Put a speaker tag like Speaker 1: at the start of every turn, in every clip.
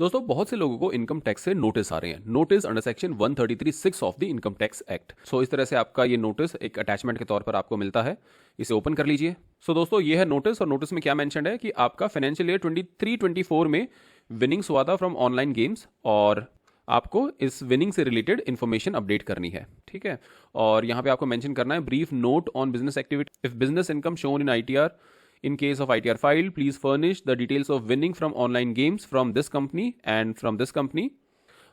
Speaker 1: दोस्तों बहुत से लोगों को इनकम टैक्स से नोटिस आ रहे हैं, notice under section 133(6) of the income tax act. So इस तरह से आपका ये नोटिस एक अटैचमेंट के तौर पर आपको मिलता है, इसे ओपन कर लीजिए। सो दोस्तों ये है नोटिस, और नोटिस में क्या मेंशन है कि आपका फाइनेंशियल ईयर 23-24 में विनिंग्स हुआ था फ्रॉम ऑनलाइन गेम्स, और आपको इस विनिंग से रिलेटेड इन्फॉर्मेशन अपडेट करनी है, ठीक है। और यहाँ पे आपको मेंशन करना है brief note on business activity if business income shown in ITR. In case of ITR file, please furnish the details of winning from online games from this company and from this company.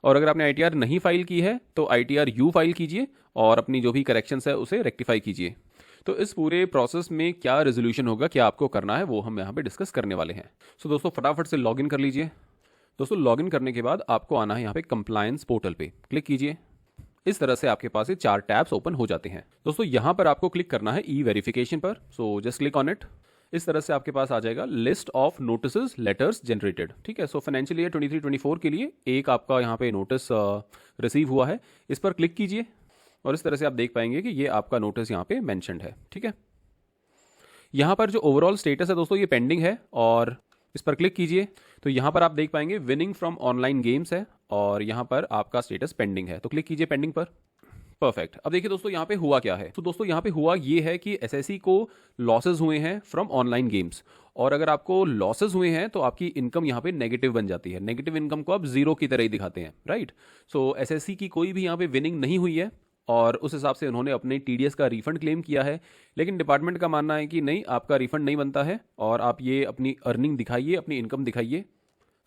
Speaker 1: और अगर आपने ITR नहीं file की है तो ITR U file कीजिए और अपनी जो भी करेक्शंस है उसे रेक्टिफाई कीजिए। तो इस पूरे प्रोसेस में क्या रेजोल्यूशन होगा, क्या आपको करना है, वो हम यहाँ पे डिस्कस करने वाले हैं। सो दोस्तों फटाफट से लॉगिन कर लीजिए। दोस्तों लॉगिन करने के बाद आपको आना है यहाँ पे कंप्लायंस पोर्टल पे, क्लिक कीजिए। इस तरह से आपके पास ये 4 टैब्स ओपन हो जाते हैं। दोस्तों यहाँ पर आपको क्लिक करना है ई वेरिफिकेशन पर, so just click on it. इस तरह से आपके पास आ जाएगा list of notices letters generated, ठीक है। सो फाइनेंशियल ईयर 23-24 के लिए एक आपका यहाँ पे नोटिस रिसीव हुआ है, इस पर क्लिक कीजिए और इस तरह से आप देख पाएंगे कि ये आपका नोटिस यहाँ पे मेंशन्ड है, ठीक है। यहाँ पर जो ओवरऑल स्टेटस है दोस्तों ये पेंडिंग है, और इस पर क्लिक कीजिए तो यहाँ पर आप देख पाएंगे विनिंग फ्रॉम ऑनलाइन गेम्स है और यहाँ पर आपका स्टेटस पेंडिंग है, तो क्लिक कीजिए पेंडिंग पर। परफेक्ट। अब देखिए दोस्तों यहाँ पे हुआ क्या है। तो दोस्तों यहाँ पे हुआ ये है कि एसएससी को लॉसेस हुए हैं फ्रॉम ऑनलाइन गेम्स, और अगर आपको लॉसेस हुए हैं तो आपकी इनकम यहाँ पे नेगेटिव बन जाती है। नेगेटिव इनकम को आप जीरो की तरह ही दिखाते हैं, राइट। सो एसएससी की कोई भी यहाँ पे विनिंग नहीं हुई है और उस हिसाब से उन्होंने अपने TDS का रिफंड क्लेम किया है, लेकिन डिपार्टमेंट का मानना है कि नहीं, आपका रिफंड नहीं बनता है और आप ये अपनी अर्निंग दिखाइए, अपनी इनकम दिखाइए।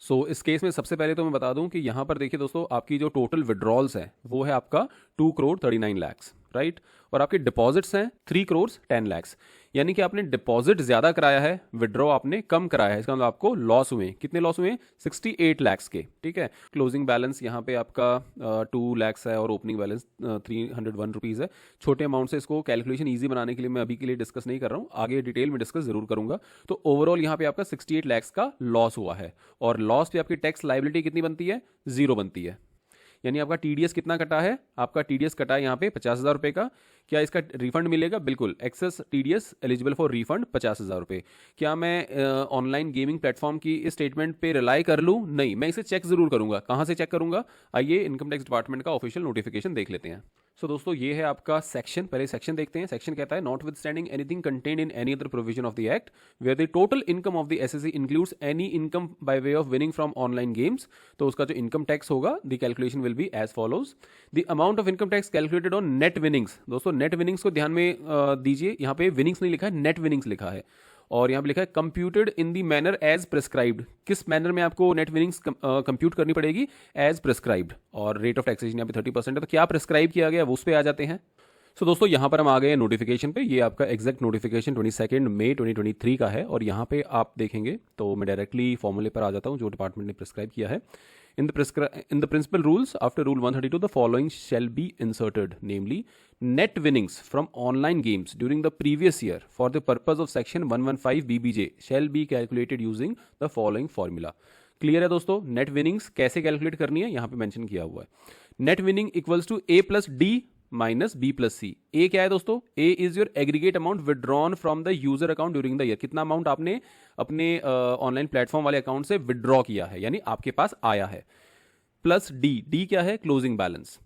Speaker 1: सो इस केस में सबसे पहले तो मैं बता दूं कि यहाँ पर देखिए दोस्तों आपकी जो टोटल विड्रॉल्स है वो है आपका 2,39 लाख, राइट। और आपके डिपॉजिट्स हैं 3,10 लाख, यानी कि आपने डिपॉजिट ज़्यादा कराया है, विड्रॉ आपने कम कराया है। इसका मतलब आपको लॉस हुए, कितने लॉस हुए? 68 लाख के, ठीक है। क्लोजिंग बैलेंस यहाँ पे आपका 2 लाख है और ओपनिंग बैलेंस 301 रुपीज़ है। छोटे अमाउंट से इसको कैलकुलेशन ईजी बनाने के लिए मैं अभी के लिए डिस्कस नहीं कर रहा हूँ, आगे डिटेल में डिस्कस जरूर करूंगा। तो ओवरऑल यहाँ पे आपका 68 लाख का लॉस हुआ है, और लॉस पे आपकी टैक्स लाइबिलिटी कितनी बनती है? 0 बनती है। यानी आपका TDS कितना कटा है? आपका TDS कटा है यहाँ पे 50,000 रुपये का। क्या इसका रिफंड मिलेगा? बिल्कुल, excess TDS eligible for refund 50,000 रुपये। क्या मैं ऑनलाइन गेमिंग प्लेटफॉर्म की इस स्टेटमेंट पे रिलाई कर लूँ? नहीं, मैं इसे चेक जरूर करूंगा। कहाँ से चेक करूंगा? आइए इनकम टैक्स डिपार्टमेंट का ऑफिशियल नोटिफिकेशन देख लेते हैं। सो दोस्तों ये है आपका सेक्शन, पहले सेक्शन देखते हैं। सेक्शन कहता है notwithstanding anything contained in any other provision of the act where the total income of the SSC includes any income by way of winning from online games. तो उसका जो income tax होगा the calculation will be as follows. The amount of income tax calculated on net winnings. दोस्तों net winnings को ध्यान में दीजिए, यहाँ पे विनिंग्स नहीं लिखा है, नेट विनिंग्स लिखा है, और यहाँ पे लिखा है computed in the manner as prescribed. किस मैनर में आपको नेट विनिंग्स कंप्यूट करनी पड़ेगी? As prescribed. और रेट ऑफ टैक्सेशन यहाँ पे 30% है, तो क्या प्रिस्क्राइब किया गया वो उस पर आ जाते हैं। सो दोस्तों यहाँ पर हम आ गए नोटिफिकेशन पे। ये आपका एग्जैक्ट नोटिफिकेशन 22 मई 2023 का है, और यहाँ पे आप देखेंगे तो मैं डायरेक्टली फॉर्मूले पर आ जाता हूँ जो डिपार्टमेंट ने प्रिस्क्राइब किया है। In the principal rules, after Rule 132, the following shall be inserted, namely, net winnings from online games during the previous year for the purpose of Section 115 BBJ shall be calculated using the following formula. Clear है दोस्तों? Net winnings कैसे calculate करनी है यहाँ पे mention किया हुआ है। Net winning equals to A + D - B + C। A क्या है दोस्तों? A is your aggregate amount withdrawn from the user account during the year. कितना अमाउंट आपने अपने ऑनलाइन प्लेटफॉर्म वाले अकाउंट से विड्रॉ किया है, यानी आपके पास आया है। प्लस डी क्या है? Closing balance.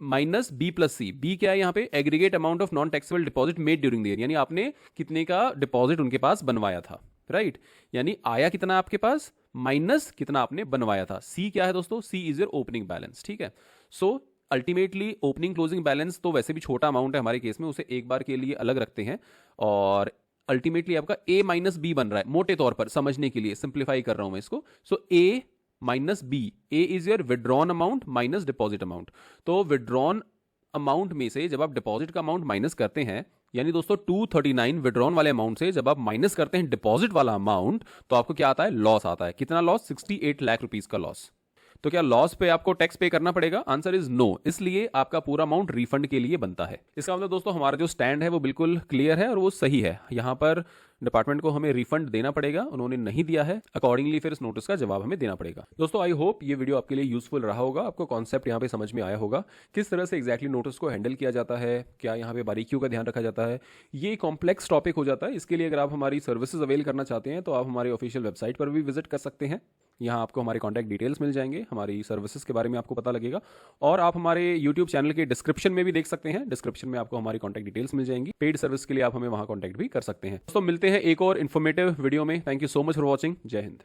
Speaker 1: Minus B + C। B क्या है यहाँ पे? Aggregate amount of non taxable deposit made during the year, यानी आपने कितने का डिपॉजिट उनके पास बनवाया था, राइट। यानी आया कितना आपके पास माइनस कितना आपने बनवाया था। सी क्या है दोस्तों? सी इज योर ओपनिंग बैलेंस, ठीक है। So ultimately opening closing balance तो वैसे भी छोटा अमाउंट है हमारे केस में, उसे एक बार के लिए अलग रखते हैं, और अल्टीमेटली आपका A - B बन रहा है। मोटे तौर पर समझने के लिए सिंप्लीफाई कर रहा हूं मैं इसको। सो A - B, A is your withdrawn amount minus deposit amount. तो विड्रॉन अमाउंट में से जब आप डिपॉजिट का अमाउंट माइनस करते हैं, यानी दोस्तों 239 विड्रॉन वाले अमाउंट से जब आप माइनस करते हैं डिपॉजिट वाला अमाउंट, तो आपको क्या आता है? लॉस आता है। कितना लॉस? 68 लाख रुपीज का लॉस। तो क्या लॉस पे आपको टैक्स पे करना पड़ेगा? Answer is no. इसलिए आपका पूरा अमाउंट रिफंड के लिए बनता है। इसका मतलब दोस्तों हमारा जो स्टैंड है वो बिल्कुल क्लियर है और वो सही है। यहाँ पर डिपार्टमेंट को हमें रिफंड देना पड़ेगा, उन्होंने नहीं दिया है, अकॉर्डिंगली फिर इस नोटिस का जवाब हमें देना पड़ेगा। दोस्तों आई होप ये वीडियो आपके लिए यूजफुल रहा होगा, आपको कॉन्सेप्ट यहाँ पे समझ में आया होगा, किस तरह से एक्जैक्टली नोटिस को हैंडल किया जाता है, क्या यहाँ पे बारीकियों का ध्यान रखा जाता है। ये कॉम्प्लेक्स टॉपिक हो जाता है, इसके लिए अगर आप हमारी सर्विसेज अवेल करना चाहते हैं तो आप हमारे ऑफिशियल वेबसाइट पर भी विजिट कर सकते हैं। यहाँ आपको हमारे कॉन्टैक्ट डिटेल्स मिल जाएंगे, हमारी सर्विसेज के बारे में आपको पता लगेगा, और आप हमारे यूट्यूब चैनल के डिस्क्रिप्शन में भी देख सकते हैं। डिस्क्रिप्शन में आपको हमारी कॉन्टैक्ट डिटेल्स मिल जाएंगी, पेड सर्विस के लिए आप हमें वहाँ कॉन्टैक्ट भी कर सकते हैं। दोस्तों मिलते हैं एक और इन्फॉर्मेटिव वीडियो में। Thank you so much for watching. जय हिंद।